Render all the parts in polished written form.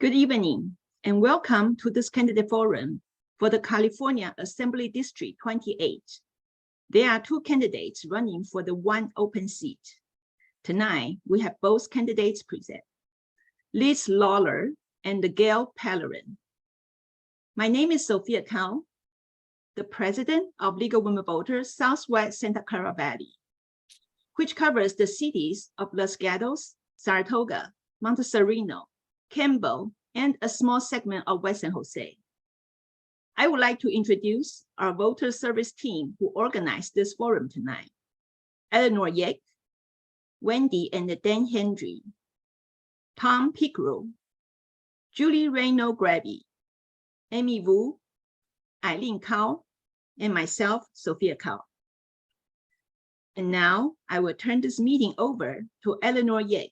Good evening, and welcome to this candidate forum for the California Assembly District 28. There are two candidates running for the one open seat. Tonight, we have both candidates present, Liz Lawler and Gail Pellerin. My name is Aileen Kao, the president of League of Women Voters Southwest Santa Clara Valley, which covers the cities of Los Gatos, Saratoga, Monte Sereno, Campbell, and a small segment of West San Jose. I would like to introduce our voter service team who organized this forum tonight. Eleanor Yek, Wendy and Dan Hendry, Tom Pickrell, Julie Reyno Grabby, Amy Wu, Aileen Kao, and myself, Aileen Kao. And now I will turn this meeting over to Eleanor Yek,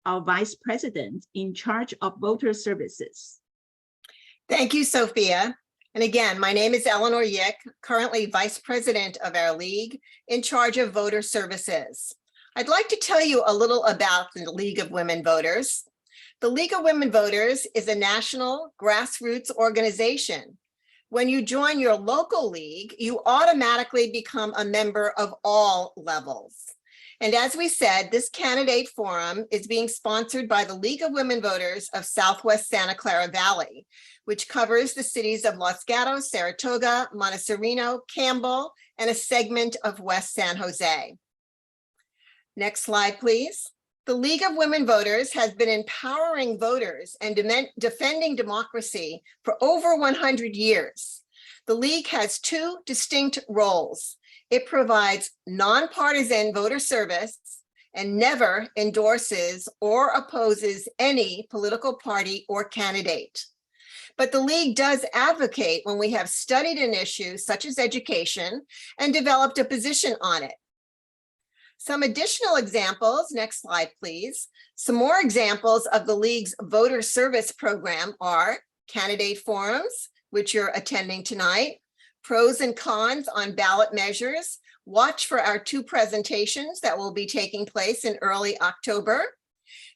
our Vice President in charge of voter services. Thank you, Sophia. And again, my name is Eleanor Yek, currently Vice President of our League in charge of voter services. I'd like to tell you a little about the League of Women Voters. The League of Women Voters is a national grassroots organization. When you join your local league, you automatically become a member of all levels. And as we said, this candidate forum is being sponsored by the League of Women Voters of Southwest Santa Clara Valley, which covers the cities of Los Gatos, Saratoga, Monte Sereno, Campbell, and a segment of West San Jose. Next slide, please. The League of Women Voters has been empowering voters and defending democracy for over 100 years. The League has two distinct roles. It provides nonpartisan voter service and never endorses or opposes any political party or candidate. But the League does advocate when we have studied an issue such as education and developed a position on it. Some additional examples, next slide, please. Some more examples of the League's voter service program are candidate forums, which you're attending tonight, pros and cons on ballot measures. Watch for our two presentations that will be taking place in early October.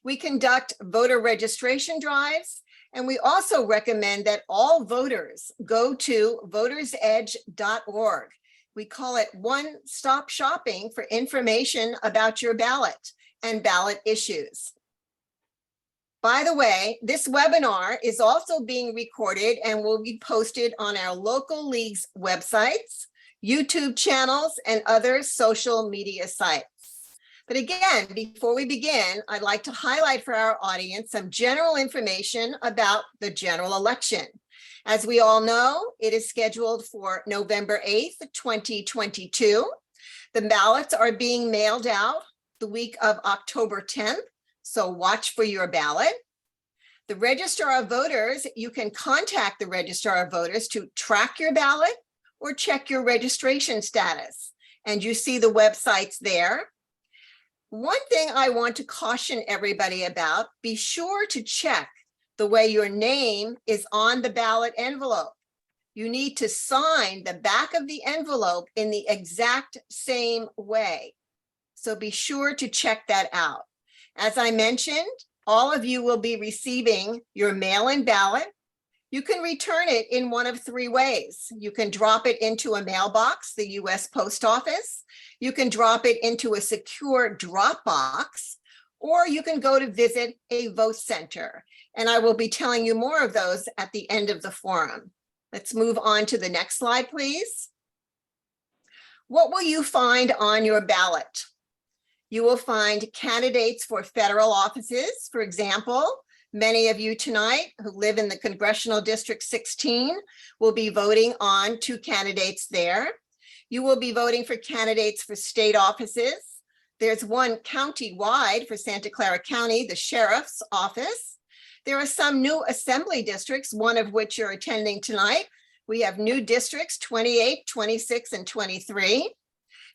We conduct voter registration drives, and we also recommend that all voters go to votersedge.org. We call it one-stop shopping for information about your ballot and ballot issues. By the way, this webinar is also being recorded and will be posted on our local league's websites, YouTube channels, and other social media sites. But again, before we begin, I'd like to highlight for our audience some general information about the general election. As we all know, it is scheduled for November 8th, 2022. The ballots are being mailed out the week of October 10th. So watch for your ballot. The Registrar of Voters, you can contact the Registrar of Voters to track your ballot or check your registration status. And you see the websites there. One thing I want to caution everybody about, be sure to check the way your name is on the ballot envelope. You need to sign the back of the envelope in the exact same way. So be sure to check that out. As I mentioned, all of you will be receiving your mail-in ballot. You can return it in one of three ways. You can drop it into a mailbox, the U.S. Post Office. You can drop it into a secure drop box, or you can go to visit a vote center. And I will be telling you more of those at the end of the forum. Let's move on to the next slide, please. What will you find on your ballot? You will find candidates for federal offices. For example, many of you tonight who live in the Congressional District 16 will be voting on two candidates there. You will be voting for candidates for state offices. There's one county-wide for Santa Clara County, the Sheriff's Office. There are some new assembly districts, one of which you're attending tonight. We have new districts, 28, 26, and 23.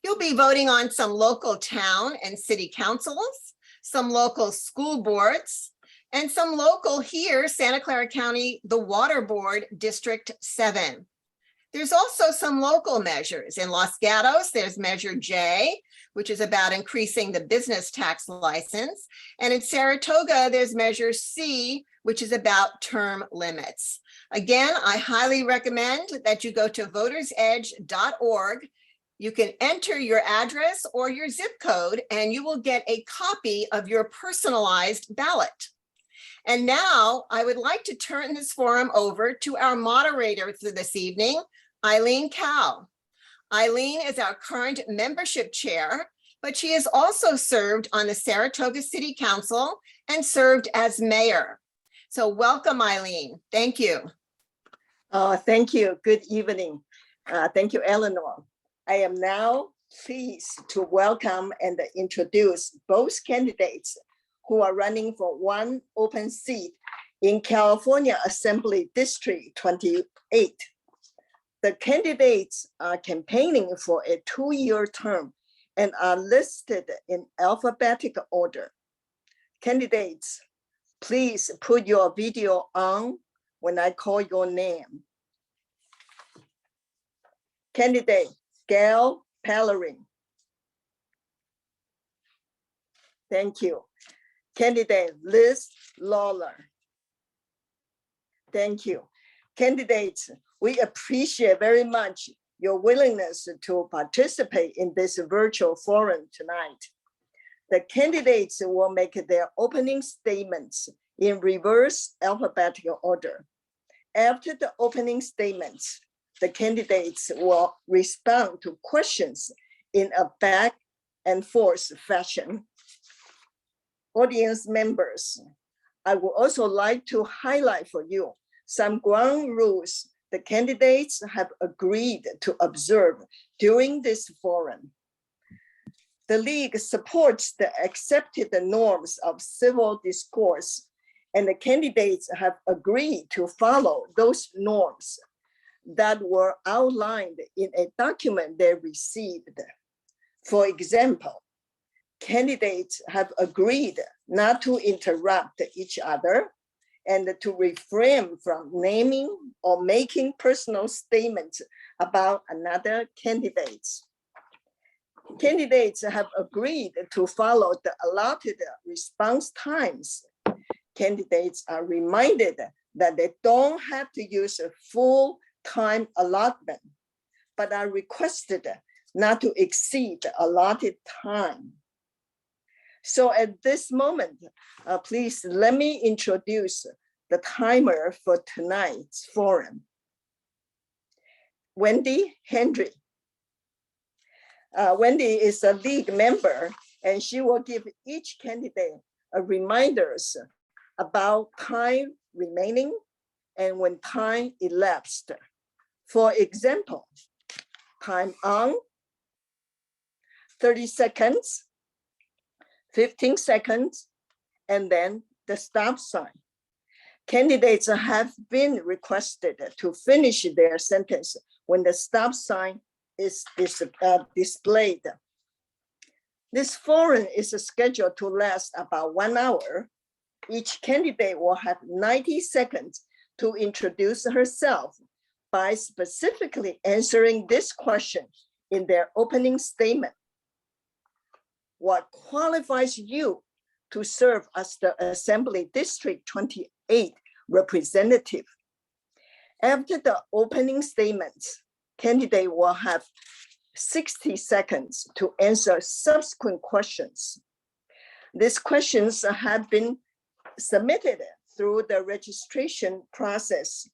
You'll be voting on some local town and city councils, some local school boards, and some local here, Santa Clara County, the Water Board, District 7. There's also some local measures. In Los Gatos, there's Measure J, which is about increasing the business tax license. And in Saratoga, there's Measure C, which is about term limits. Again, I highly recommend that you go to votersedge.org. You can enter your address or your zip code, and you will get a copy of your personalized ballot. And now I would like to turn this forum over to our moderator for this evening, Aileen Kao. Aileen is our current membership chair, but she has also served on the Saratoga City Council and served as mayor. So welcome, Aileen. Thank you. Thank you. Good evening. Thank you, Eleanor. I am now pleased to welcome and introduce both candidates who are running for one open seat in California Assembly District 28. The candidates are campaigning for a 2-year term and are listed in alphabetical order. Candidates, please put your video on when I call your name. Candidate Gail Pellerin. Thank you. Candidate Lawler. Thank you. Candidates, we appreciate very much your willingness to participate in this virtual forum tonight. The candidates will make their opening statements in reverse alphabetical order. After the opening statements, the candidates will respond to questions in a back and forth fashion. Audience members, I would also like to highlight for you some ground rules the candidates have agreed to observe during this forum. The League supports the accepted norms of civil discourse, and the candidates have agreed to follow those norms that were outlined in a document they received. For example, candidates have agreed not to interrupt each other and to refrain from naming or making personal statements about another candidate. Candidates have agreed to follow the allotted response times. Candidates are reminded that they don't have to use a full time allotment, but are requested not to exceed the allotted time. So at this moment, please let me introduce the timer for tonight's forum. Wendy Hendry. Wendy is a League member, and she will give each candidate a reminders about time remaining and when time elapsed. For example, time on, 30 seconds, 15 seconds, and then the stop sign. Candidates have been requested to finish their sentence when the stop sign is displayed. This forum is scheduled to last about 1 hour. Each candidate will have 90 seconds to introduce herself by specifically answering this question in their opening statement. What qualifies you to serve as the Assembly District 28 representative? After the opening statements, candidate will have 60 seconds to answer subsequent questions. These questions have been submitted through the registration process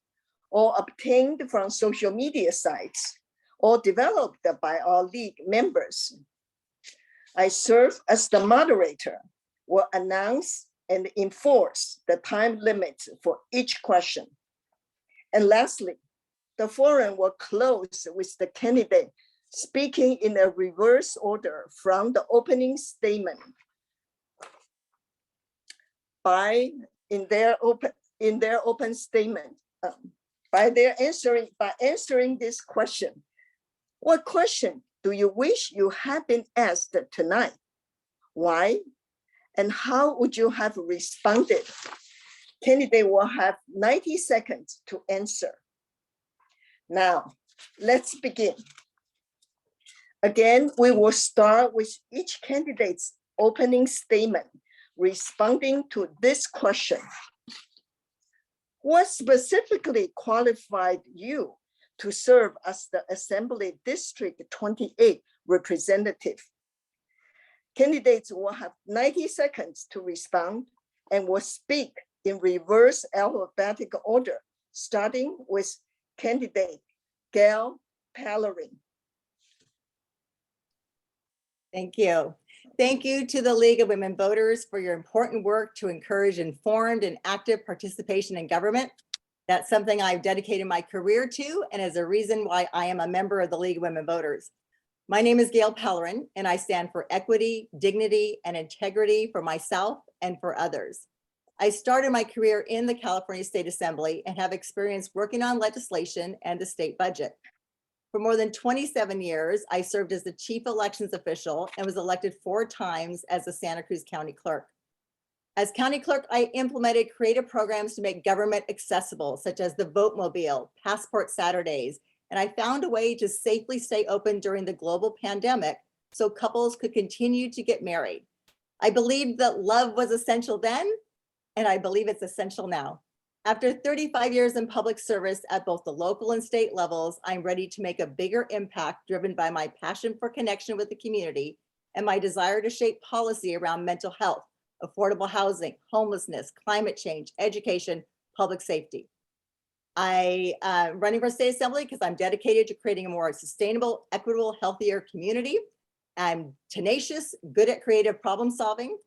or obtained from social media sites or developed by our League members. I serve as the moderator, will announce and enforce the time limits for each question. And lastly, the forum will close with the candidate speaking in a reverse order from the opening statement by answering this question. What question do you wish you had been asked tonight? Why? And how would you have responded? Candidate will have 90 seconds to answer. Now, let's begin. Again, we will start with each candidate's opening statement responding to this question. What specifically qualified you to serve as the Assembly District 28 representative? Candidates will have 90 seconds to respond and will speak in reverse alphabetical order, starting with candidate Gail Pellerin. Thank you. Thank you to the League of Women Voters for your important work to encourage informed and active participation in government. That's something I've dedicated my career to and is a reason why I am a member of the League of Women Voters. My name is Gail Pellerin, and I stand for equity, dignity, and integrity for myself and for others. I started my career in the California State Assembly and have experience working on legislation and the state budget. For more than 27 years, I served as the chief elections official and was elected 4 times as the Santa Cruz County Clerk. As County Clerk, I implemented creative programs to make government accessible, such as the Vote Mobile, Passport Saturdays, and I found a way to safely stay open during the global pandemic so couples could continue to get married. I believed that love was essential then, and I believe it's essential now. After 35 years in public service at both the local and state levels, I'm ready to make a bigger impact driven by my passion for connection with the community and my desire to shape policy around mental health, affordable housing, homelessness, climate change, education, public safety. I'm running for state assembly because I'm dedicated to creating a more sustainable, equitable, healthier community. I'm tenacious, good at creative problem solving.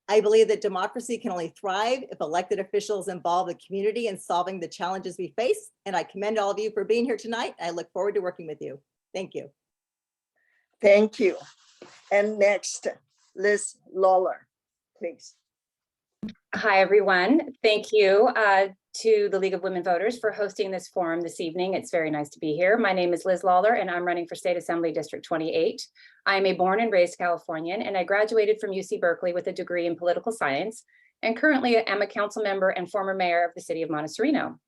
I believe that democracy can only thrive if elected officials involve the community in solving the challenges we face. And I commend all of you for being here tonight. I look forward to working with you. Thank you. Thank you. And next, Liz Lawler, please. Hi, everyone. Thank you to the League of Women Voters for hosting this forum this evening. It's very nice to be here. My name is Liz Lawler, and I'm running for State Assembly District 28. I'm a born and raised Californian, and I graduated from UC Berkeley with a degree in political science, and currently am a council member and former mayor of the city of Montecito.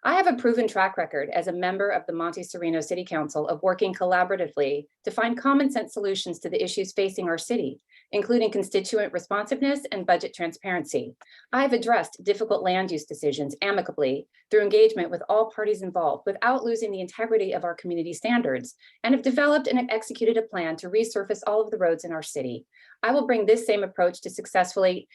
I have a proven track record as a member of the Montecito City Council of working collaboratively to find common sense solutions to the issues facing our city, including constituent responsiveness and budget transparency. I've addressed difficult land use decisions amicably through engagement with all parties involved without losing the integrity of our community standards, and have developed and executed a plan to resurface all of the roads in our city. I will bring this same approach to successfully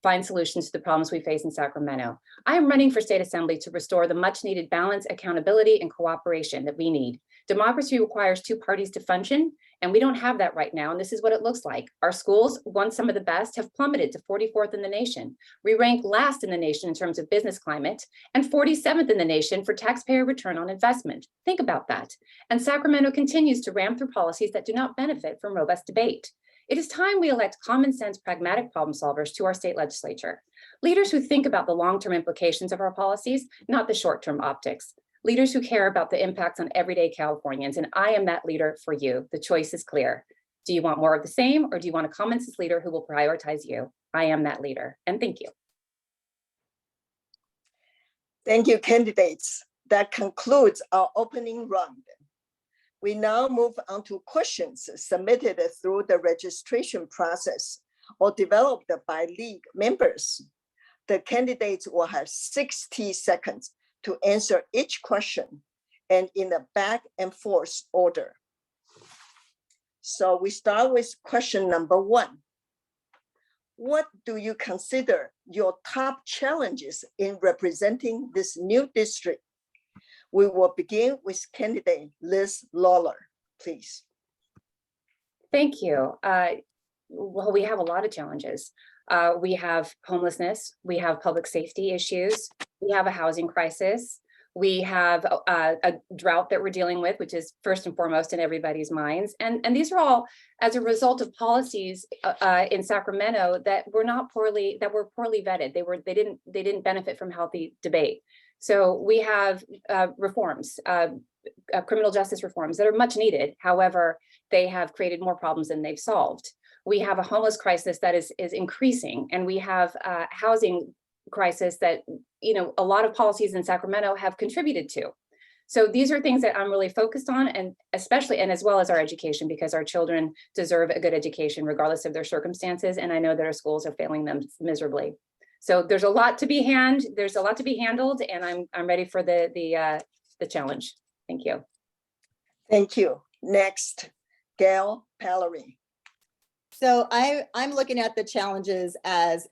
find solutions to the problems we face in Sacramento. I am running for state assembly to restore the much needed balance, accountability, and cooperation that we need. Democracy requires 2 parties to function, and we don't have that right now, and this is what it looks like. Our schools, once some of the best, have plummeted to 44th in the nation. We rank last in the nation in terms of business climate, and 47th in the nation for taxpayer return on investment. Think about that. And Sacramento continues to ram through policies that do not benefit from robust debate. It is time we elect common sense, pragmatic problem solvers to our state legislature. Leaders who think about the long-term implications of our policies, not the short-term optics. Leaders who care about the impacts on everyday Californians, and I am that leader for you. The choice is clear. Do you want more of the same, or do you want a common sense leader who will prioritize you? I am that leader, and thank you. Thank you, candidates. That concludes our opening round. We now move on to questions submitted through the registration process or developed by League members. The candidates will have 60 seconds to answer each question, and in a back and forth order. So we start with question number 1. What do you consider your top challenges in representing this new district? We will begin with candidate Liz Lawler, please. Thank you. Well, we have a lot of challenges. We have homelessness, we have public safety issues, we have a housing crisis, we have a drought that we're dealing with, which is first and foremost in everybody's minds. And these are all as a result of policies in Sacramento that were poorly vetted. They didn't benefit from healthy debate. So we have reforms, criminal justice reforms that are much needed. However, they have created more problems than they've solved. We have a homeless crisis that is increasing, and we have a housing crisis that, a lot of policies in Sacramento have contributed to. So these are things that I'm really focused on, and especially, and as well as our education, because our children deserve a good education regardless of their circumstances. And I know that our schools are failing them miserably. So there's a lot to be handled, and I'm ready for the challenge. Thank you. Thank you. Next, Gail Pellerin. So I'm looking at the challenges as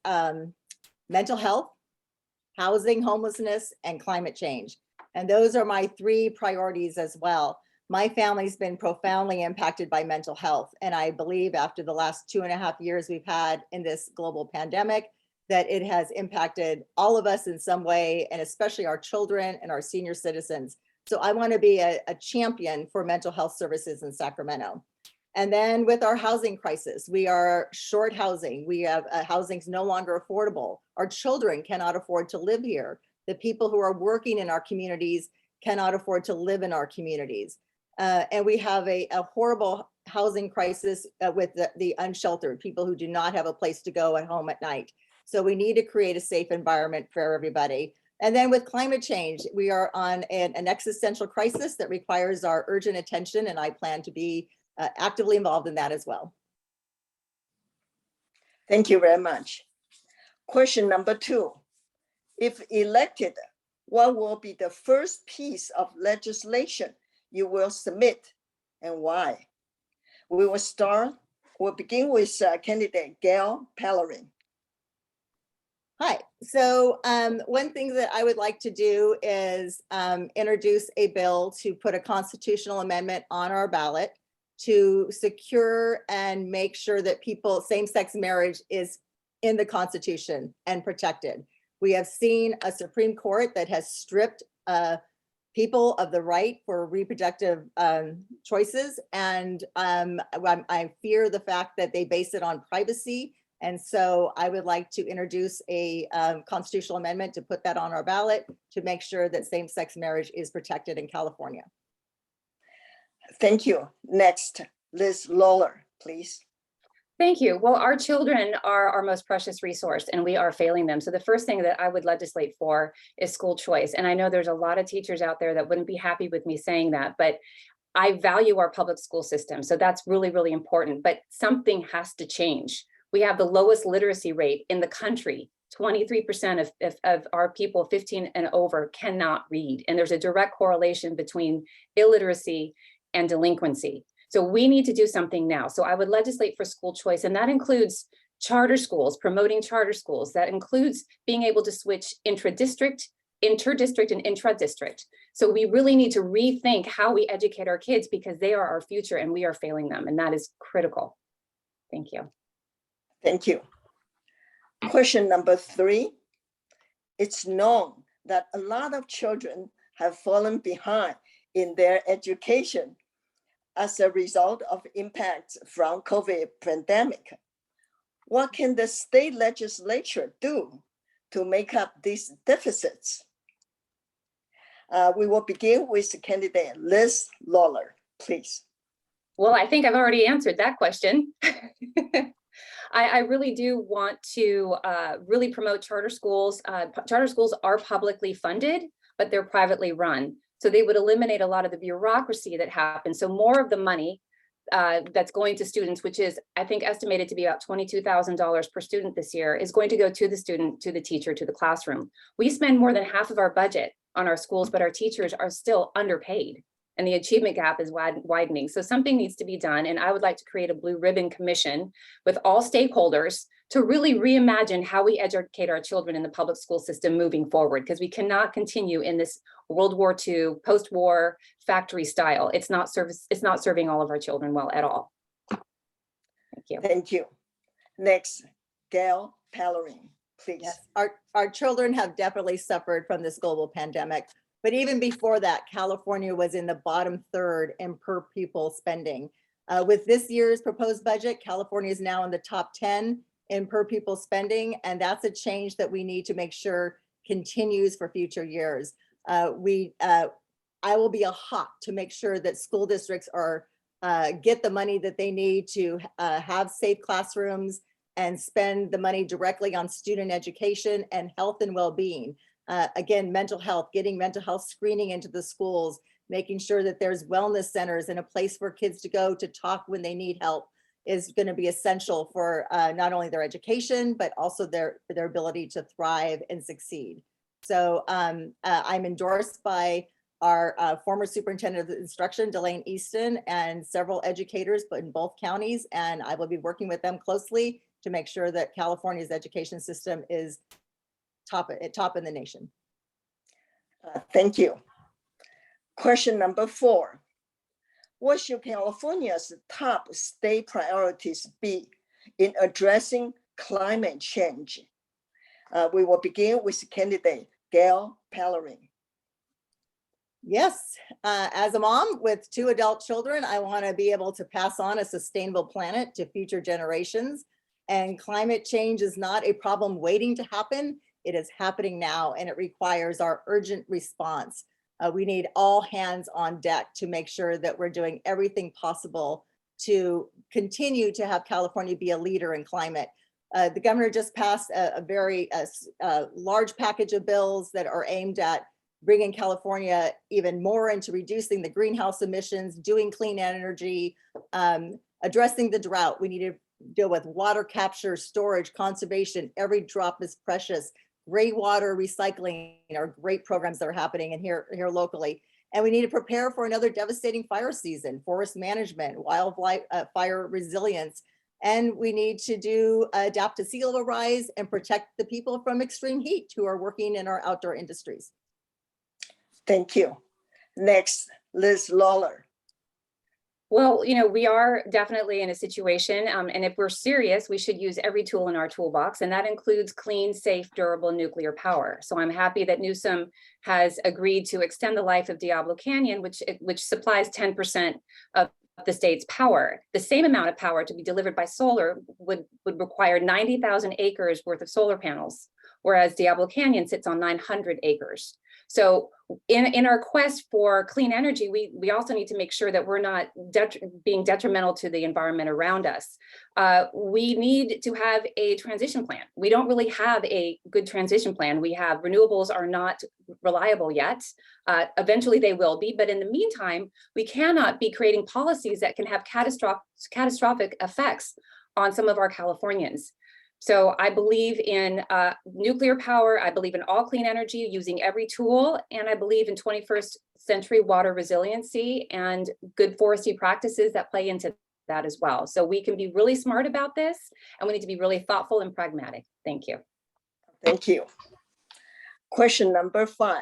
mental health, housing, homelessness, and climate change. And those are my 3 priorities as well. My family's been profoundly impacted by mental health. And I believe after the last 2.5 years we've had in this global pandemic, that it has impacted all of us in some way, and especially our children and our senior citizens. So I want to be a champion for mental health services in Sacramento. And then with our housing crisis, we are short housing. We have housing's no longer affordable. Our children cannot afford to live here. The people who are working in our communities cannot afford to live in our communities. And we have a horrible housing crisis with the unsheltered, people who do not have a place to go at home at night. So we need to create a safe environment for everybody. And then with climate change, we are on an existential crisis that requires our urgent attention, and I plan to be actively involved in that as well. Thank you very much. Question number 2. If elected, what will be the first piece of legislation you will submit and why? We'll begin with candidate Gail Pellerin. Hi. So one thing that I would like to do is introduce a bill to put a constitutional amendment on our ballot to secure and make sure that same-sex marriage is in the Constitution and protected. We have seen a Supreme Court that has stripped people of the right for reproductive choices. And I fear the fact that they base it on privacy. And so I would like to introduce a constitutional amendment to put that on our ballot to make sure that same-sex marriage is protected in California. Thank you. Next, Liz Lawler, please. Thank you. Well, our children are our most precious resource, and we are failing them. So the first thing that I would legislate for is school choice. And I know there's a lot of teachers out there that wouldn't be happy with me saying that, but I value our public school system. So that's really, really important. But something has to change. We have the lowest literacy rate in the country. 23% of our people 15 and over cannot read. And there's a direct correlation between illiteracy and delinquency. So we need to do something now. So I would legislate for school choice, and that includes charter schools, promoting charter schools. That includes being able to switch intra-district, inter-district, and intra-district. So we really need to rethink how we educate our kids, because they are our future and we are failing them. And that is critical. Thank you. Thank you. Question number 3. It's known that a lot of children have fallen behind in their education as a result of impacts from COVID pandemic. What can the state legislature do to make up these deficits? We will begin with candidate Liz Lawler, please. Well, I think I've already answered that question. I really do want to really promote charter schools. Charter schools are publicly funded, but they're privately run. So they would eliminate a lot of the bureaucracy that happens. So more of the money that's going to students, which is, I think, estimated to be about $22,000 per student this year, is going to go to the student, to the teacher, to the classroom. We spend more than half of our budget on our schools, but our teachers are still underpaid, and the achievement gap is widening. So something needs to be done. And I would like to create a blue ribbon commission with all stakeholders to really reimagine how we educate our children in the public school system moving forward, because we cannot continue in this World War II, post-war factory style. It's not serving all of our children well at all. Thank you. Thank you. Next, Gail Pellerin, please. Yes, our children have definitely suffered from this global pandemic. But even before that, California was in the bottom third in per pupil spending. With this year's proposed budget, California is now in the top 10 in per pupil spending, and that's a change that we need to make sure continues for future years. I will be a hawk to make sure that school districts are get the money that they need to have safe classrooms and spend the money directly on student education and health and well-being. Again, mental health, getting mental health screening into the schools, making sure that there's wellness centers and a place for kids to go to talk when they need help. is going to be essential for not only their education, but also their ability to thrive and succeed. So I'm endorsed by our former superintendent of instruction, Delane Easton, and several educators, but in both counties. And I will be working with them closely to make sure that California's education system is top in the nation. Thank you. Question number 4. What should California's top state priorities be in addressing climate change? We will begin with candidate Gail Pellerin. Yes, as a mom with 2 adult children, I want to be able to pass on a sustainable planet to future generations. And climate change is not a problem waiting to happen. It is happening now, and it requires our urgent response. We need all hands on deck to make sure that we're doing everything possible to continue to have California be a leader in climate. The governor just passed a very large package of bills that are aimed at bringing California even more into reducing the greenhouse emissions, doing clean energy, addressing the drought. We need to deal with water capture, storage, conservation. Every drop is precious. Gray water recycling are great programs that are happening in here locally. And we need to prepare for another devastating fire season, forest management, wildlife fire resilience. And we need to adapt to sea level rise and protect the people from extreme heat who are working in our outdoor industries. Thank you. Next, Liz Lawler. Well, we are definitely in a situation, and if we're serious, we should use every tool in our toolbox, and that includes clean, safe, durable nuclear power. So I'm happy that Newsom has agreed to extend the life of Diablo Canyon, which supplies 10% of the state's power. The same amount of power to be delivered by solar would require 90,000 acres worth of solar panels, whereas Diablo Canyon sits on 900 acres. So in our quest for clean energy, we also need to make sure that we're not being detrimental to the environment around us. We need to have a transition plan. We don't really have a good transition plan. We have renewables are not reliable yet. Eventually they will be, but in the meantime, we cannot be creating policies that can have catastrophic effects on some of our Californians. So I believe in nuclear power. I believe in all clean energy, using every tool. And I believe in 21st century water resiliency and good forestry practices that play into that as well. So we can be really smart about this, and we need to be really thoughtful and pragmatic. Thank you. Thank you. Question number 5.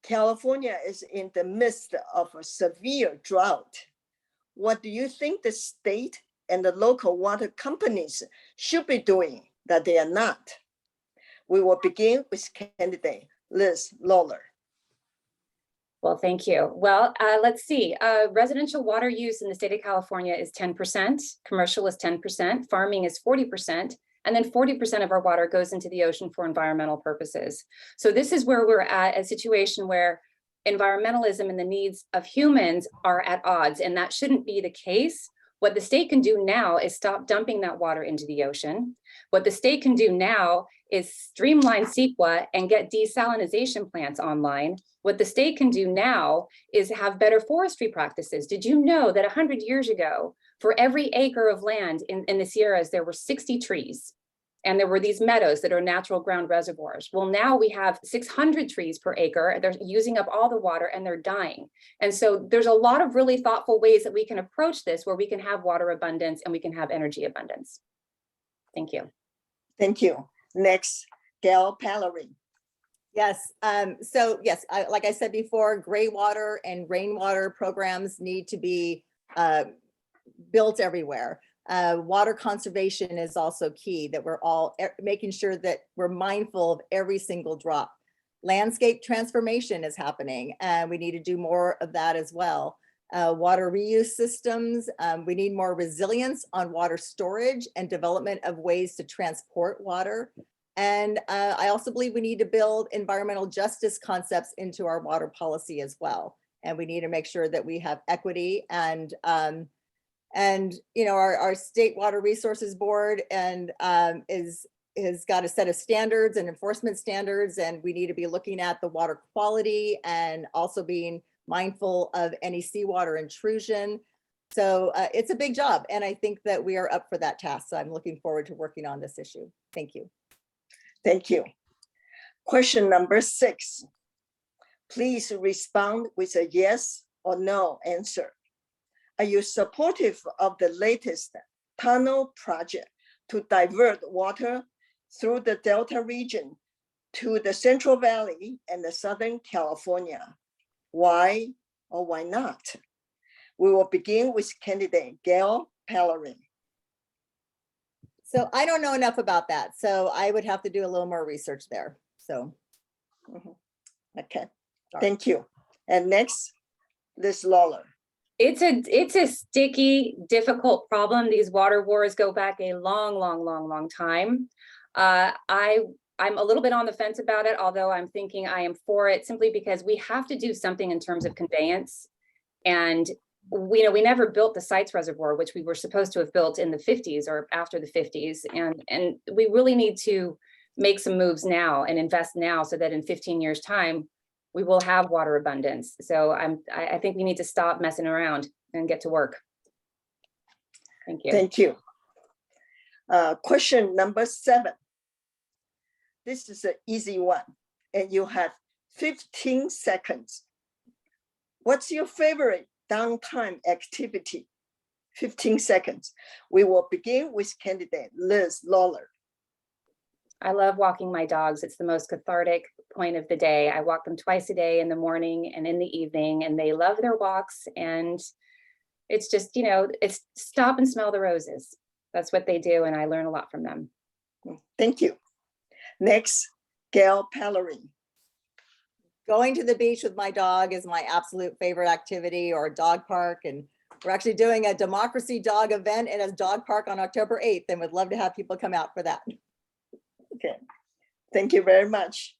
California is in the midst of a severe drought. What do you think the state and the local water companies should be doing that they are not? We will begin with candidate Liz Lawler. Well, thank you. Well, let's see. Residential water use in the state of California is 10%, commercial is 10%, farming is 40%, and then 40% of our water goes into the ocean for environmental purposes. So this is where we're at, a situation where environmentalism and the needs of humans are at odds, and that shouldn't be the case. What the state can do now is stop dumping that water into the ocean. What the state can do now is streamline CEQA and get desalinization plants online. What the state can do now is have better forestry practices. Did you know that 100 years ago, for every acre of land in the Sierras, there were 60 trees? And there were these meadows that are natural ground reservoirs. Well, now we have 600 trees per acre. They're using up all the water and they're dying. And so there's a lot of really thoughtful ways that we can approach this, where we can have water abundance and we can have energy abundance. Thank you. Thank you. Next, Gail Pellerin. Yes, so yes, like I said before, gray water and rainwater programs need to be built everywhere. Water conservation is also key, that we're all making sure that we're mindful of every single drop. Landscape transformation is happening, and we need to do more of that as well. Water reuse systems, we need more resilience on water storage and development of ways to transport water. And I also believe we need to build environmental justice concepts into our water policy as well. And we need to make sure that we have equity and our state water resources board has got a set of standards and enforcement standards, and we need to be looking at the water quality and also being mindful of any seawater intrusion. So it's a big job, and I think that we are up for that task. So I'm looking forward to working on this issue. Thank you. Thank you. Question number 6. Please respond with a yes or no answer. Are you supportive of the latest tunnel project to divert water through the Delta region to the Central Valley and the Southern California? Why or why not? We will begin with candidate Gail Pellerin. So I don't know enough about that. So I would have to do a little more research there. So. Okay, Sorry. thank you. And next, Liz Lawler. It's a sticky, difficult problem. These water wars go back a long time. I'm a little bit on the fence about it, although I'm thinking I am for it simply because we have to do something in terms of conveyance. And we never built the Sites Reservoir, which we were supposed to have built in the 50s or after the 50s. And we really need to make some moves now and invest now so that in 15 years time, we will have water abundance. So I think we need to stop messing around and get to work. Thank you. Thank you. Question number 7. This is an easy one, and you have 15 seconds. What's your favorite downtime activity? 15 seconds. We will begin with candidate Liz Lawler. I love walking my dogs. It's the most cathartic point of the day. I walk them twice a day, in the morning and in the evening, and they love their walks. And it's just, it's stop and smell the roses. That's what they do. And I learn a lot from them. Thank you. Next, Gail Pellerin. Going to the beach with my dog is my absolute favorite activity, or a dog park. And we're actually doing a Democracy Dog event in a dog park on October 8th, and would love to have people come out for that. Okay, thank you very much.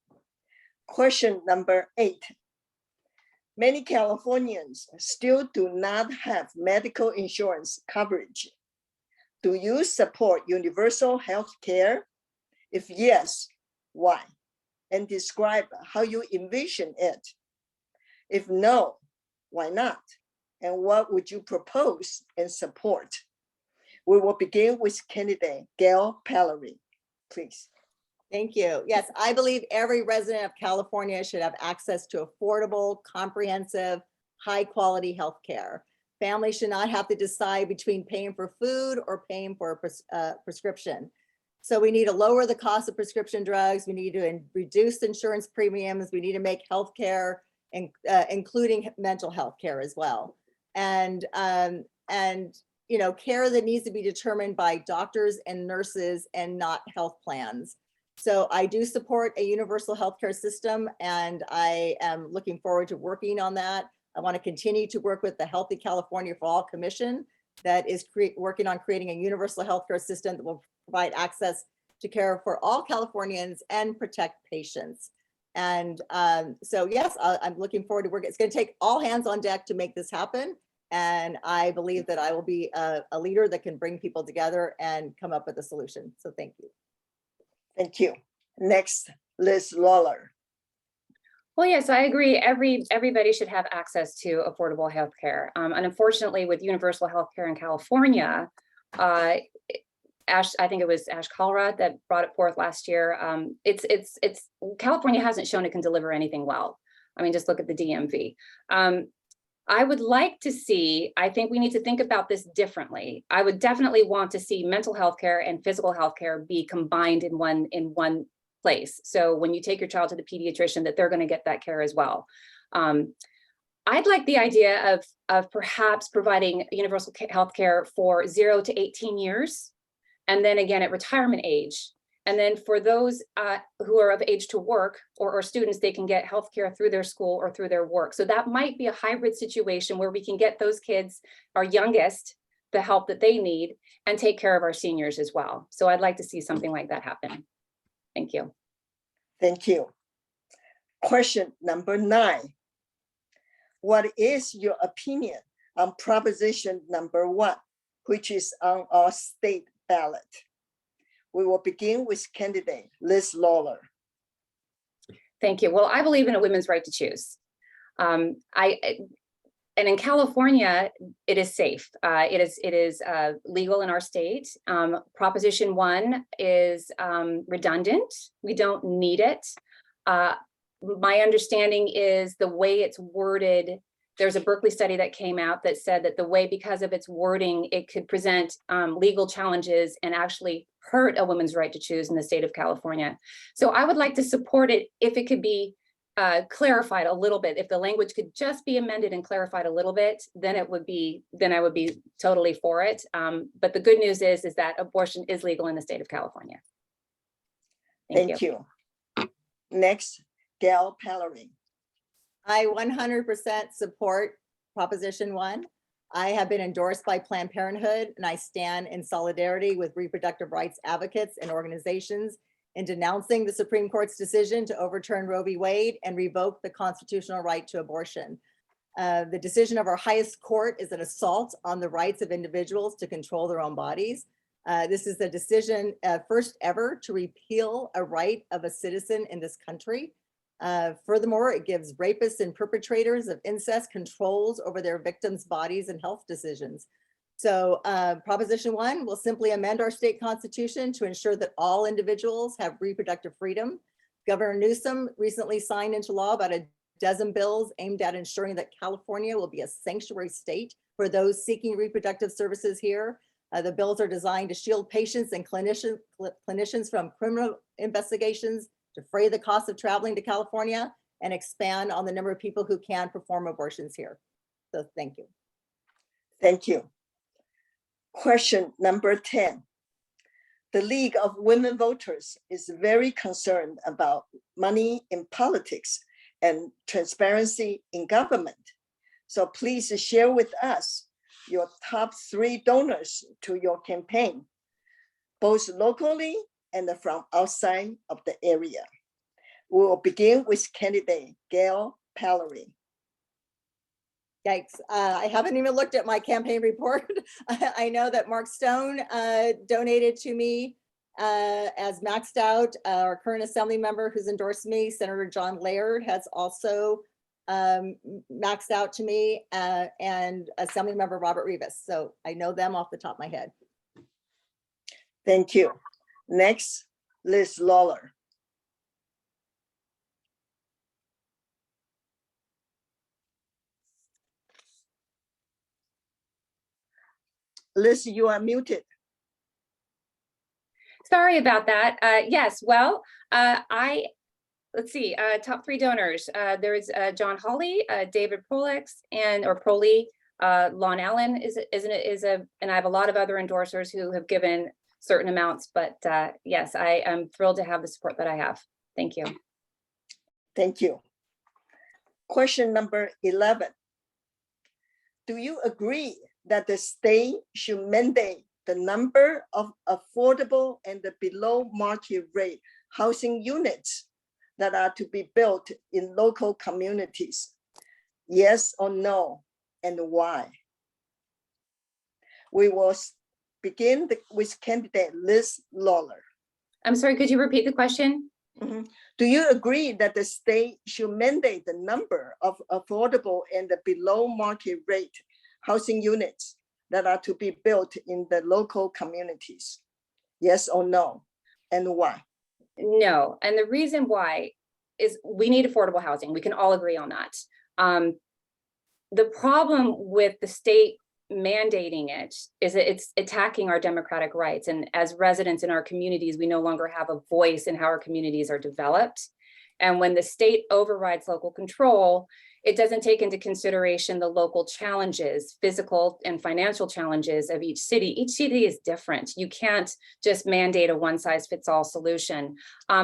Question number 8. Many Californians still do not have medical insurance coverage. Do you support universal health care? If yes, why? And describe how you envision it. If no, why not? And what would you propose and support? We will begin with candidate Gail Pellerin, please. Thank you. Yes, I believe every resident of California should have access to affordable, comprehensive, high-quality health care. Families should not have to decide between paying for food or paying for a prescription. So we need to lower the cost of prescription drugs. We need to reduce insurance premiums. We need to make healthcare, including mental health care as well. And care that needs to be determined by doctors and nurses and not health plans. So I do support a universal healthcare system, and I am looking forward to working on that. I want to continue to work with the Healthy California for All Commission that is working on creating a universal healthcare system that will provide access to care for all Californians and protect patients. And so, yes, I'm looking forward to working. It's going to take all hands on deck to make this happen. And I believe that I will be a leader that can bring people together and come up with a solution. So thank you. Thank you. Next, Liz Lawler. Well, yes, I agree. Everybody should have access to affordable health care. And unfortunately, with universal health care in California, I think it was Clara that brought it forth last year. California hasn't shown it can deliver anything well. I mean, just look at the DMV. I would like to see, I think we need to think about this differently. I would definitely want to see mental health care and physical health care be combined in one place. So when you take your child to the pediatrician, that they're going to get that care as well. I'd like the idea of perhaps providing universal health care for 0 to 18 years, and then again at retirement age. And then for those who are of age to work or students, they can get healthcare through their school or through their work. So that might be a hybrid situation where we can get those kids, our youngest, the help that they need and take care of our seniors as well. So I'd like to see something like that happen. Thank you. Thank you. Question number 9. What is your opinion on proposition number 1, which is on our state ballot? We will begin with candidate Liz Lawler. Thank you. Well, I believe in a women's right to choose. And in California, it is safe. It is legal in our state. Proposition 1 is redundant. We don't need it. My understanding is the way it's worded. There's a Berkeley study that came out that said that the way, because of its wording, it could present legal challenges and actually hurt a woman's right to choose in the state of California. So I would like to support it if it could be clarified a little bit. If the language could just be amended and clarified a little bit, then I would be totally for it. But the good news is that abortion is legal in the state of California. Thank you. Next, Gail Pellerin. I 100% support Proposition 1. I have been endorsed by Planned Parenthood, and I stand in solidarity with reproductive rights advocates and organizations in denouncing the Supreme Court's decision to overturn Roe v. Wade and revoke the constitutional right to abortion. The decision of our highest court is an assault on the rights of individuals to control their own bodies. This is the decision first ever to repeal a right of a citizen in this country. Furthermore, it gives rapists and perpetrators of incest controls over their victims' bodies and health decisions. So Proposition 1 will simply amend our state constitution to ensure that all individuals have reproductive freedom. Governor Newsom recently signed into law about a dozen bills aimed at ensuring that California will be a sanctuary state for those seeking reproductive services here. The bills are designed to shield patients and clinicians from criminal investigations, defray the cost of traveling to California, and expand on the number of people who can perform abortions here. So thank you. Thank you. Question number 10. The League of Women Voters is very concerned about money in politics and transparency in government. So please share with us your top 3 donors to your campaign, both locally and from outside of the area. We will begin with candidate Gail Pellerin. Yikes, I haven't even looked at my campaign report. I know that Mark Stone donated to me as maxed out. Our current assembly member who's endorsed me, Senator John Laird, has also maxed out to me, and Assembly Member Robert Rivas. So I know them off the top of my head. Thank you. Next, Liz Lawler. Liz, you are muted. Sorry about that. Yes, well, let's see, top 3 donors. There's John Hawley, David Prolix, and Lon Allen and I have a lot of other endorsers who have given certain amounts, but yes, I am thrilled to have the support that I have. Thank you. Thank you. Question number 11. Do you agree that the state should mandate the number of affordable and the below market rate housing units that are to be built in local communities? Yes or no, and why? We will begin with candidate Liz Lawler. I'm sorry, could you repeat the question? Mm-hmm. Do you agree that the state should mandate the number of affordable and the below market rate housing units that are to be built in the local communities? Yes or no, and why? No, and the reason why is we need affordable housing. We can all agree on that. The problem with the state mandating it is that it's attacking our democratic rights. And as residents in our communities, we no longer have a voice in how our communities are developed. And when the state overrides local control, it doesn't take into consideration the local challenges, physical and financial challenges of each city. Each city is different. You can't just mandate a one-size-fits-all solution.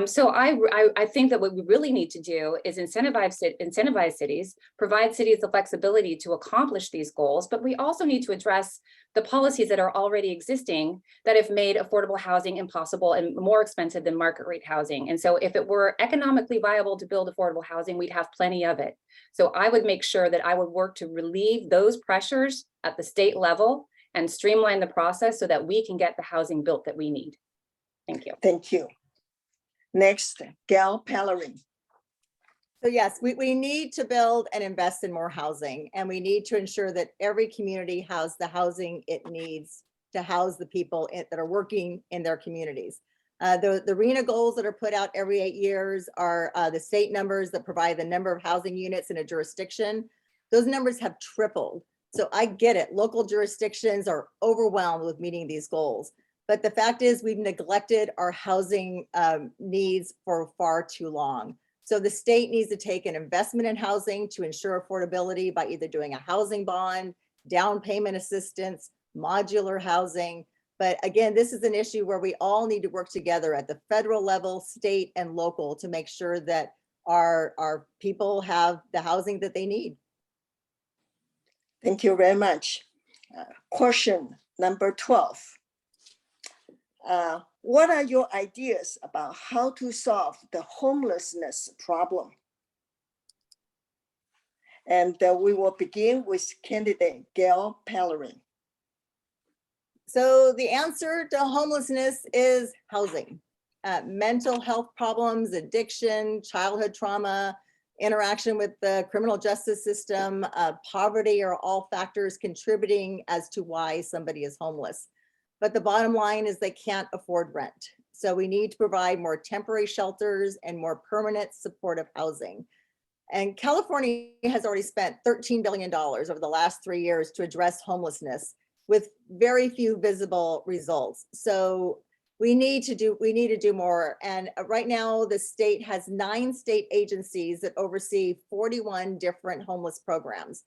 So I think that what we really need to do is incentivize cities, provide cities the flexibility to accomplish these goals, but we also need to address the policies that are already existing that have made affordable housing impossible and more expensive than market rate housing. And so if it were economically viable to build affordable housing, we'd have plenty of it. So I would make sure that I would work to relieve those pressures at the state level and streamline the process so that we can get the housing built that we need. Thank you. Thank you. Next, Gail Pellerin. So yes, we need to build and invest in more housing, and we need to ensure that every community has the housing it needs to house the people that are working in their communities. The RENA goals that are put out every 8 years are the state numbers that provide the number of housing units in a jurisdiction. Those numbers have tripled. So I get it. Local jurisdictions are overwhelmed with meeting these goals. But the fact is we've neglected our housing needs for far too long. So the state needs to take an investment in housing to ensure affordability by either doing a housing bond, down payment assistance, modular housing. But again, this is an issue where we all need to work together at the federal level, state and local to make sure that our people have the housing that they need. Thank you very much. Question number 12. What are your ideas about how to solve the homelessness problem? And we will begin with candidate Gail Pellerin. So the answer to homelessness is housing. Mental health problems, addiction, childhood trauma, interaction with the criminal justice system, poverty are all factors contributing as to why somebody is homeless. But the bottom line is they can't afford rent. So we need to provide more temporary shelters and more permanent supportive housing. And California has already spent $13 billion over the last 3 years to address homelessness with very few visible results. So we need to do more. And right now the state has 9 state agencies that oversee 41 different homeless programs.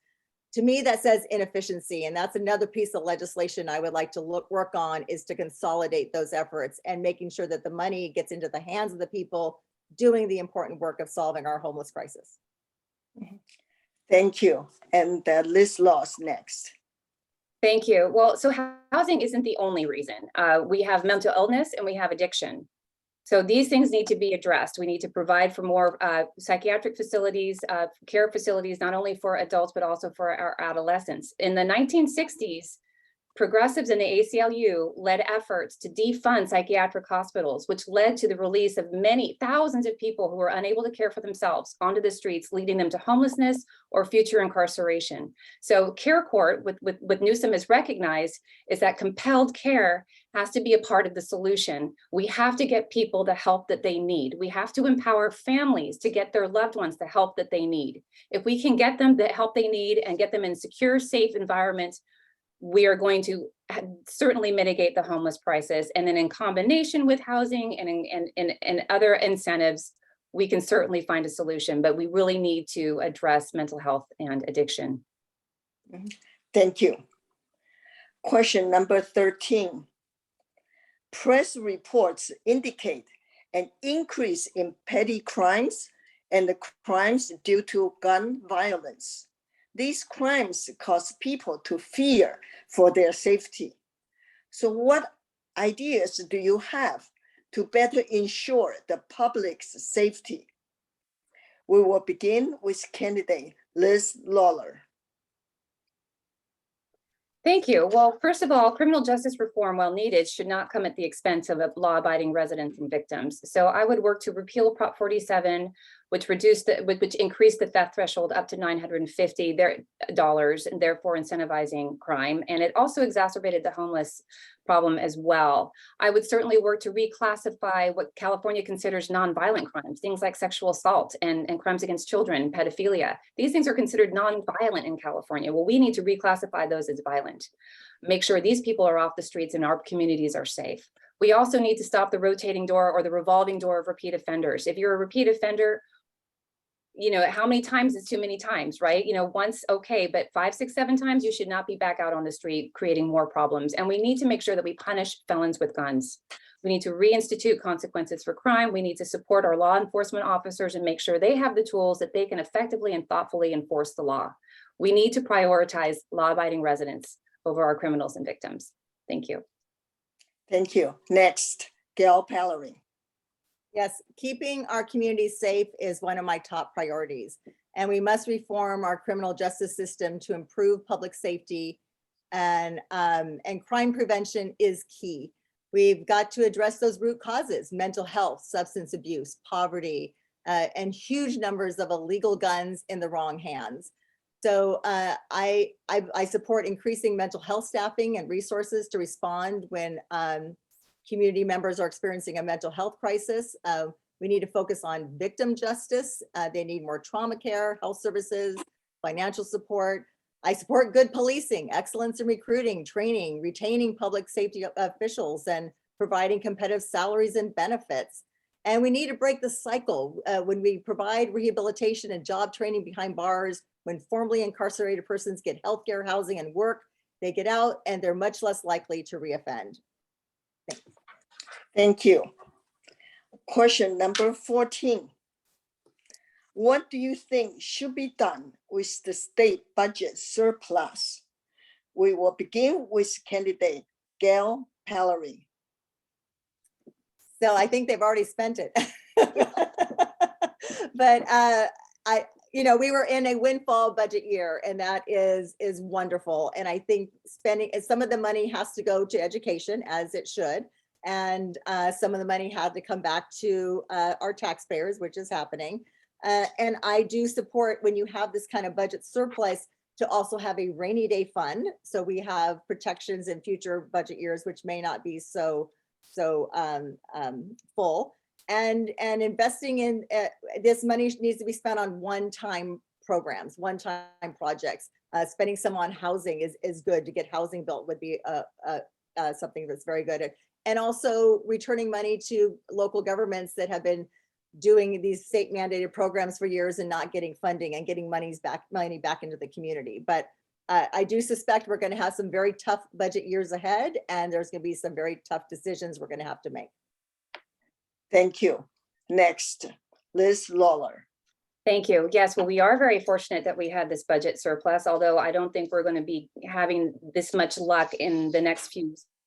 To me, that says inefficiency, and that's another piece of legislation I would like to work on, is to consolidate those efforts and making sure that the money gets into the hands of the people doing the important work of solving our homeless crisis. Thank you. And Liz Laws next. Thank you. Well, so housing isn't the only reason. We have mental illness and we have addiction. So these things need to be addressed. We need to provide for more psychiatric facilities, care facilities, not only for adults, but also for our adolescents. In the 1960s, progressives in the ACLU led efforts to defund psychiatric hospitals, which led to the release of many thousands of people who were unable to care for themselves onto the streets, leading them to homelessness or future incarceration. So Care Court, with Newsom has recognized, is that compelled care has to be a part of the solution. We have to get people the help that they need. We have to empower families to get their loved ones the help that they need. If we can get them the help they need and get them in secure, safe environments, we are going to certainly mitigate the homeless crisis. And then in combination with housing and other incentives, we can certainly find a solution, but we really need to address mental health and addiction. Thank you. Question number 13. Press reports indicate an increase in petty crimes and the crimes due to gun violence. These crimes cause people to fear for their safety. So what ideas do you have to better ensure the public's safety? We will begin with candidate Liz Lawler. Thank you. Well, first of all, criminal justice reform, while needed, should not come at the expense of law-abiding residents and victims. So I would work to repeal Prop 47, which increased the theft threshold up to $950 and therefore incentivizing crime. And it also exacerbated the homeless problem as well. I would certainly work to reclassify what California considers nonviolent crimes, things like sexual assault and crimes against children, pedophilia. These things are considered nonviolent in California. Well, we need to reclassify those as violent. Make sure these people are off the streets and our communities are safe. We also need to stop the rotating door or the revolving door of repeat offenders. If you're a repeat offender, you know, how many times is too many times, right? You know, once, okay, but 5, 6, 7 times, you should not be back out on the street creating more problems. And we need to make sure that we punish felons with guns. We need to reinstitute consequences for crime. We need to support our law enforcement officers and make sure they have the tools that they can effectively and thoughtfully enforce the law. We need to prioritize law-abiding residents over our criminals and victims. Thank you. Thank you. Next, Gail Pellerin. Yes, keeping our communities safe is one of my top priorities. And we must reform our criminal justice system to improve public safety, and crime prevention is key. We've got to address those root causes: mental health, substance abuse, poverty, and huge numbers of illegal guns in the wrong hands. So I support increasing mental health staffing and resources to respond when community members are experiencing a mental health crisis. We need to focus on victim justice. They need more trauma care, health services, financial support. I support good policing, excellence in recruiting, training, retaining public safety officials, and providing competitive salaries and benefits. And we need to break the cycle when we provide rehabilitation and job training behind bars. When formerly incarcerated persons get healthcare, housing, and work, they get out and they're much less likely to reoffend. Thanks. Thank you. Question number 14. What do you think should be done with the state budget surplus? We will begin with candidate Gail Pellerin. So I think they've already spent it. But we were in a windfall budget year, and that is wonderful. And I think spending some of the money has to go to education, as it should, and some of the money had to come back to our taxpayers, which is happening. And I do support, when you have this kind of budget surplus, to also have a rainy day fund, so we have protections in future budget years, which may not be so full. And investing in this money needs to be spent on one-time programs, one-time projects. Spending some on housing is good. To get housing built would be something that's very good. And also returning money to local governments that have been doing these state mandated programs for years and not getting funding, and getting money back into the community. But I do suspect we're going to have some very tough budget years ahead, and there's going to be some very tough decisions we're going to have to make. Thank you. Next, Liz Lawler. Thank you. Yes, well, we are very fortunate that we had this budget surplus, although I don't think we're going to be having this much luck in the next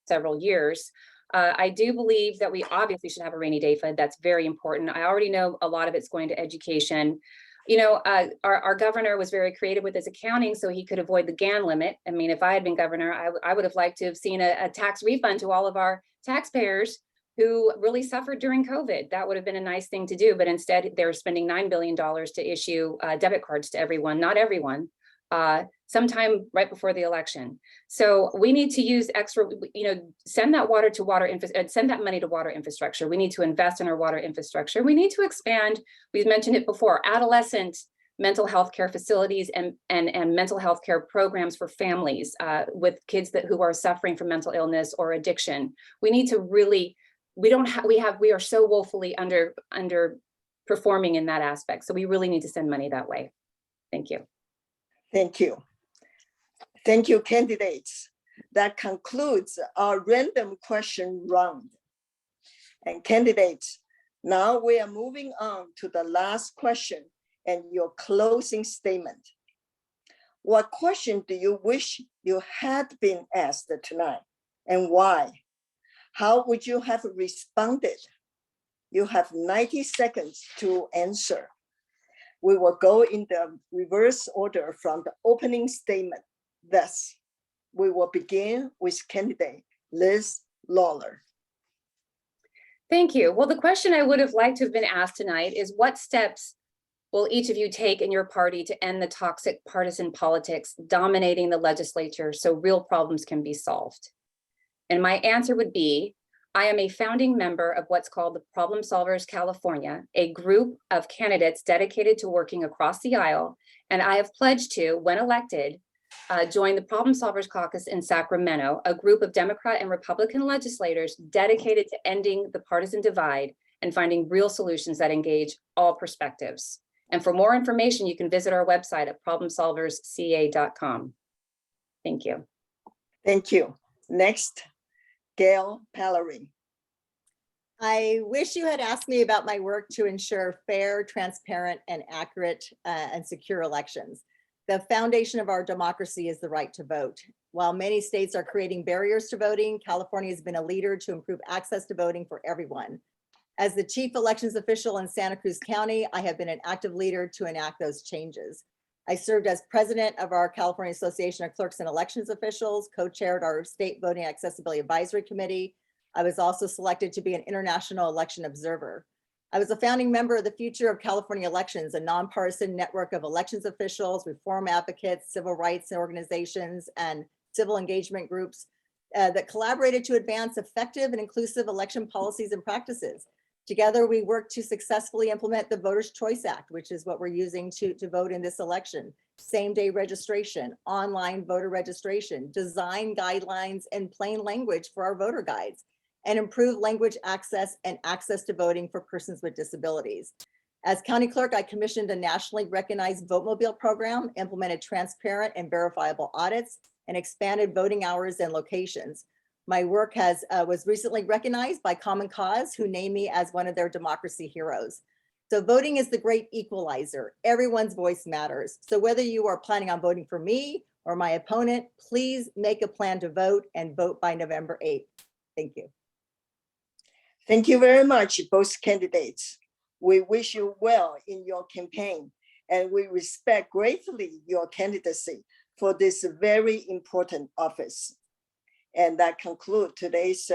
several years. I do believe that we obviously should have a rainy day fund. That's very important. I already know a lot of it's going to education. You know, our governor was very creative with his accounting, so he could avoid the GAN limit. I mean, if I had been governor, I would have liked to have seen a tax refund to all of our taxpayers who really suffered during COVID. That would have been a nice thing to do, but instead they're spending $9 billion to issue debit cards to everyone, not everyone, sometime right before the election. So we need to use extra, send that send that money to water infrastructure. We need to invest in our water infrastructure. We need to expand, we've mentioned it before, adolescent mental health care facilities and mental health care programs for families with kids who are suffering from mental illness or addiction. We need to really, we are so woefully underperforming in that aspect. So we really need to send money that way. Thank you. Thank you. Thank you, candidates. That concludes our random question round. And candidates, now we are moving on to the last question and your closing statement. What question do you wish you had been asked tonight, and why? How would you have responded? You have 90 seconds to answer. We will go in the reverse order from the opening statement. Thus, we will begin with candidate Liz Lawler. Thank you. Well, the question I would have liked to have been asked tonight is, what steps will each of you take in your party to end the toxic partisan politics dominating the legislature so real problems can be solved? And my answer would be, I am a founding member of what's called the Problem Solvers California, a group of candidates dedicated to working across the aisle. And I have pledged to, when elected, join the Problem Solvers Caucus in Sacramento, a group of Democrat and Republican legislators dedicated to ending the partisan divide and finding real solutions that engage all perspectives. And for more information, you can visit our website at problemsolversca.com. Thank you. Thank you. Next, Gail Pellerin. I wish you had asked me about my work to ensure fair, transparent, and accurate and secure elections. The foundation of our democracy is the right to vote. While many states are creating barriers to voting, California has been a leader to improve access to voting for everyone. As the chief elections official in Santa Cruz County, I have been an active leader to enact those changes. I served as president of our California Association of Clerks and Elections Officials, co-chaired our State Voting Accessibility Advisory Committee. I was also selected to be an international election observer. I was a founding member of the Future of California Elections, a nonpartisan network of elections officials, reform advocates, civil rights organizations, and civil engagement groups that collaborated to advance effective and inclusive election policies and practices. Together, we worked to successfully implement the Voters' Choice Act, which is what we're using to vote in this election. Same-day registration, online voter registration, design guidelines in plain language for our voter guides, and improve language access and access to voting for persons with disabilities. As county clerk, I commissioned a nationally recognized VoteMobile program, implemented transparent and verifiable audits, and expanded voting hours and locations. My work was recently recognized by Common Cause, who named me as one of their democracy heroes. So voting is the great equalizer. Everyone's voice matters. So whether you are planning on voting for me or my opponent, please make a plan to vote and vote by November 8th. Thank you. Thank you very much, both candidates. We wish you well in your campaign, and we respect greatly your candidacy for this very important office. And that concludes today's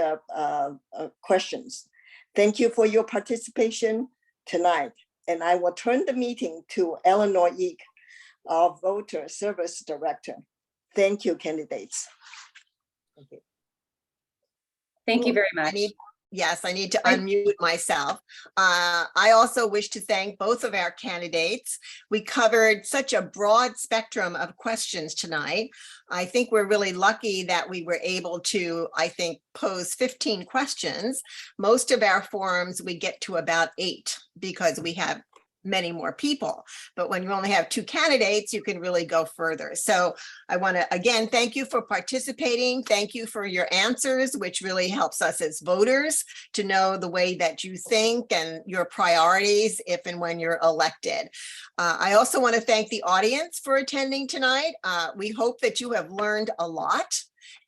questions. Thank you for your participation tonight. And I will turn the meeting to Eleanor Yeek, our Voter Service Director. Thank you, candidates. Thank you. Thank you very much. Yes, I need to unmute myself. I also wish to thank both of our candidates. We covered such a broad spectrum of questions tonight. I think we're really lucky that we were able to, I think, pose 15 questions. Most of our forums, we get to about 8 because we have many more people. But when you only have 2 candidates, you can really go further. So I want to, again, thank you for participating. Thank you for your answers, which really helps us as voters to know the way that you think and your priorities if and when you're elected. I also want to thank the audience for attending tonight. We hope that you have learned a lot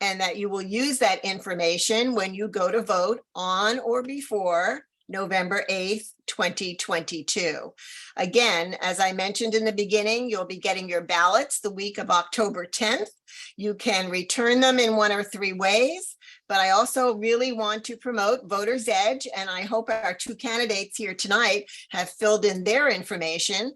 and that you will use that information when you go to vote on or before November 8th, 2022. Again, as I mentioned in the beginning, you'll be getting your ballots the week of October 10th. You can return them in 1 or 3 ways, but I also really want to promote Voters Edge, and I hope our 2 candidates here tonight have filled in their information.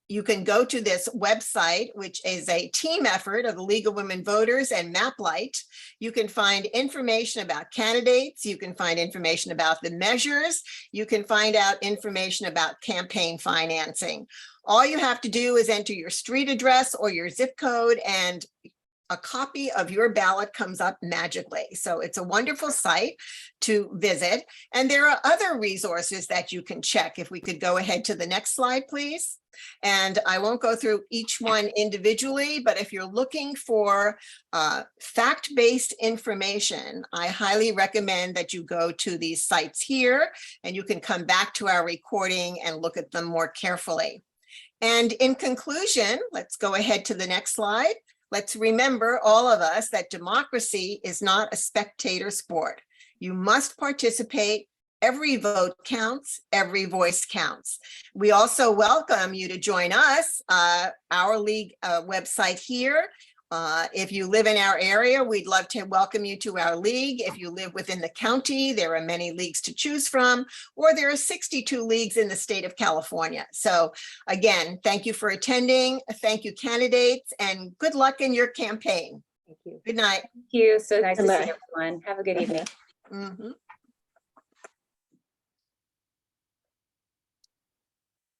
You can go to this website, which is a team effort of the League of Women Voters and MapLight. You can find information about candidates. You can find information about the measures. You can find out information about campaign financing. All you have to do is enter your street address or your zip code, and a copy of your ballot comes up magically. So it's a wonderful site to visit. And there are other resources that you can check. If we could go ahead to the next slide, please. And I won't go through each one individually, but if you're looking for fact-based information, I highly recommend that you go to these sites here, and you can come back to our recording and look at them more carefully. And in conclusion, let's go ahead to the next slide. Let's remember, all of us, that democracy is not a spectator sport. You must participate. Every vote counts, every voice counts. We also welcome you to join us, our league website here. If you live in our area, we'd love to welcome you to our league. If you live within the county, there are many leagues to choose from, or there are 62 leagues in the state of California. So again, thank you for attending. Thank you, candidates, and good luck in your campaign. Thank you. Good night. Thank you. So nice Good to night. see everyone. Have a good evening. Mhm.